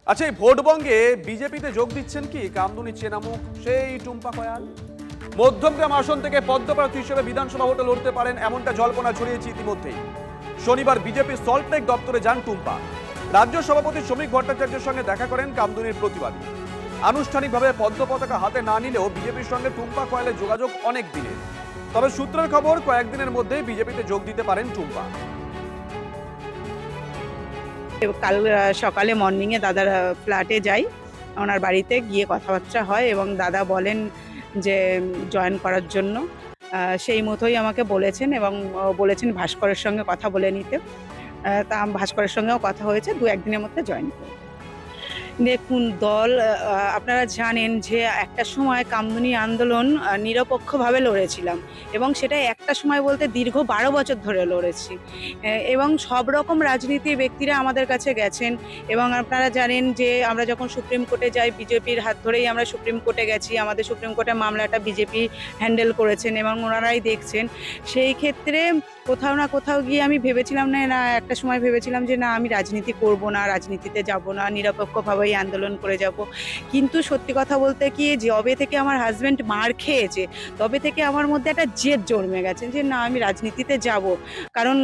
আচ্ছা, এই ভোটবঙ্গে বিজেপিতে যোগ দিচ্ছেন কি কামদুনি চেনামুখ সেই টুম্পা কয়াল? মধ্যমগ্রাম আসন থেকে পদ্মপ্রার্থী হিসেবে বিধানসভা ভোটে লড়তে পারেন এমনটা জল্পনা ছড়িয়েছে ইতিমধ্যেই। শনিবার বিজেপি সল্টলেক দপ্তরে যান টুম্পা। রাজ্য সভাপতি শ্রমিক ভট্টাচার্যের সঙ্গে দেখা করেন কামদুনির প্রতিবাদী। আনুষ্ঠানিকভাবে পদ্ম পতাকা হাতে না নিলেও বিজেপির সঙ্গে টুম্পা কয়ালের যোগাযোগ অনেক দিনের। তবে সূত্রের খবর কয়েকদিনের মধ্যেই বিজেপিতে যোগ দিতে পারেন টুম্পা। কাল সকালে মর্নিংয়ে দাদার ফ্ল্যাটে যাই, ওনার বাড়িতে গিয়ে কথাবার্তা হয় এবং দাদা বলেন যে জয়েন করার জন্য। সেই মতোই আমাকে বলেছেন এবং বলেছেন ভাস্করের সঙ্গে কথা বলে নিতে। তা ভাস্করের সঙ্গেও কথা হয়েছে, 2-1 দিনের মধ্যে জয়েন করব। দেখুন, দল আপনারা জানেন যে একটা সময় কামদুনি আন্দোলন নিরপেক্ষভাবে লড়েছিলাম এবং সেটা একটা সময় বলতে দীর্ঘ 12 বছর ধরে লড়েছি এবং সব রকম রাজনীতির ব্যক্তিরা আমাদের কাছে গেছেন এবং আপনারা জানেন যে আমরা যখন সুপ্রিম কোর্টে যাই বিজেপির হাত ধরেই আমরা সুপ্রিম কোর্টে গেছি। আমাদের সুপ্রিম কোর্টের মামলাটা বিজেপি হ্যান্ডেল করেছেন এবং ওনারাই দেখছেন। সেই ক্ষেত্রে কোথাও না কোথাও গিয়ে আমি ভেবেছিলাম না একটা সময় ভেবেছিলাম যে না, আমি রাজনীতি করব না, রাজনীতিতে যাব না, নিরপেক্ষভাবেই আন্দোলন করে যাব। কিন্তু সত্যি কথা বলতে কি, যবে থেকে আমার হাজব্যান্ড মার খেয়েছে তবে থেকে আমার মধ্যে একটা জেদ জন্মে গেছে যে না, আমি রাজনীতিতে যাব। কারণ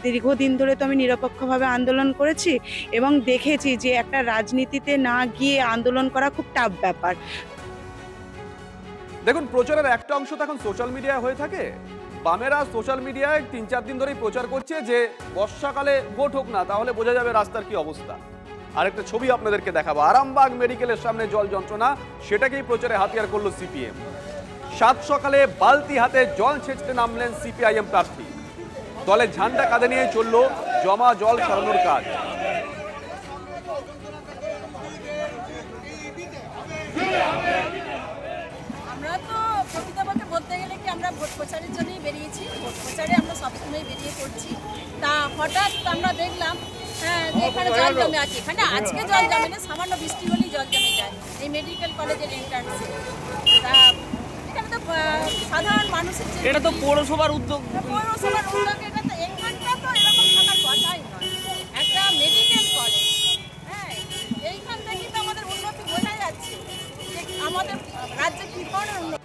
দীর্ঘদিন ধরে তো আমি নিরপেক্ষভাবে আন্দোলন করেছি এবং দেখেছি যে একটা রাজনীতিতে না গিয়ে আন্দোলন করা খুব টাফ ব্যাপার। দেখুন, প্রচারের একটা অংশ তো এখন সোশ্যাল মিডিয়ায় হয়ে থাকে। বামেরা সোশ্যাল মিডিয়ায় 3-4 দিন ধরেই প্রচার করছে যে বর্ষাকালে ভোট হোক না, তাহলে বোঝা যাবে রাস্তার কি অবস্থা। আরেকটা ছবি আপনাদেরকে দেখাবো, আরামবাগ মেডিকেলের সামনে জল যন্ত্রণা, সেটাকেই প্রচারে হাতিয়ার করলো সিপিএম। 7 সকালে বালতি হাতে জল ছেঁচতে নামলেন সিপিআইএম প্রার্থী। দলের ঝান্ডা কাঁধে নিয়ে চলল জমা জল সরানোর কাজ। আমরা তো প্রকৃতপক্ষে বলতে গেলে কি, আমরা ভোট প্রচারের জন্যই বেরিয়েছি। ভোট প্রচারে আমরা সবসময় বেরিয়ে পড়ছি। তা হঠাৎ আমরা দেখলাম যে এখানে জল জমে আছে। এখানে আজকে জল জমে না, সামান্য বৃষ্টি হলেই জল জমে যায় এই মেডিকেল কলেজের এন্ট্রান্সে। তা এখানে তো সাধারণ মানুষের এটা তো পৌরসভার উদ্যোগ। পৌরসভার উদ্যোগ, এটা তো এখানটা তো এরকম থাকার কথাই নয়। একটা মেডিকেল কলেজ, হ্যাঁ, এইখান থেকে তো আমাদের উন্নতি বোঝা যাচ্ছে যে আমাদের রাজ্যে কী ধরনের উন্নতি।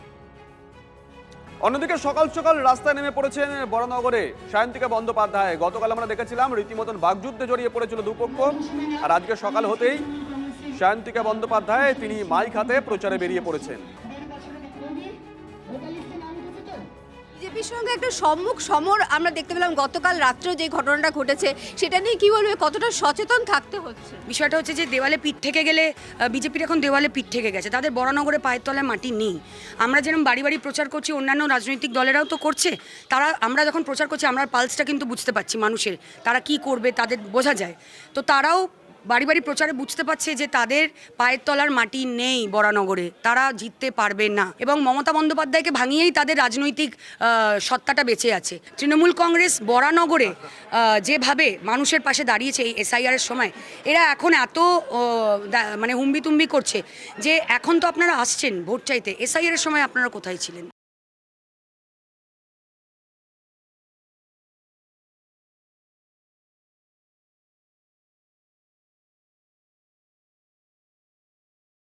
অন্যদিকে সকাল সকাল রাস্তায় নেমে পড়েছেন বরানগরে সায়ন্তিকা বন্দ্যোপাধ্যায়। গতকাল আমরা দেখেছিলাম রীতিমতন বাগযুদ্ধে জড়িয়ে পড়েছিল দুপক্ষ, আর আজকে সকাল হতেই সায়ন্তিকা বন্দ্যোপাধ্যায় তিনি মাইক হাতে প্রচারে বেরিয়ে পড়েছেন। বিজেপির সঙ্গে একটা সম্মুখ সমর আমরা দেখতে পেলাম গতকাল রাত্রেও যে ঘটনাটা ঘটেছে, সেটা নিয়ে কি বলবে, কতটা সচেতন থাকতে হচ্ছে? বিষয়টা হচ্ছে যে দেওয়ালে পিঠ থেকে গেলে বিজেপির এখন দেওয়ালে পিঠ থেকে গেছে, তাদের বরানগরে পায়ের তলায় মাটি নেই। আমরা যেরকম বাড়ি বাড়ি প্রচার করছি, অন্যান্য রাজনৈতিক দলেরাও তো করছে। আমরা যখন প্রচার করছি, আমরা পালসটা কিন্তু বুঝতে পারছি মানুষের, তারা কি করবে তাদের বোঝা যায়। তো তারাও বাড়ি বাড়ি প্রচারে বুঝতে পারছে যে তাদের পায়ের তলার মাটি নেই বরানগরে, তারা জিততে পারবে না এবং মমতা বন্দ্যোপাধ্যায়কে ভাঙিয়েই তাদের রাজনৈতিক সত্তাটা বেঁচে আছে। তৃণমূল কংগ্রেস বরানগরে যেভাবে মানুষের পাশে দাঁড়িয়েছে এই এসআইআরের সময়, এরা এখন এত মানে হুম্বিতুম্বি করছে যে এখন তো আপনারা আসছেন ভোট চাইতে, এসআইআরের সময় আপনারা কোথায় ছিলেন?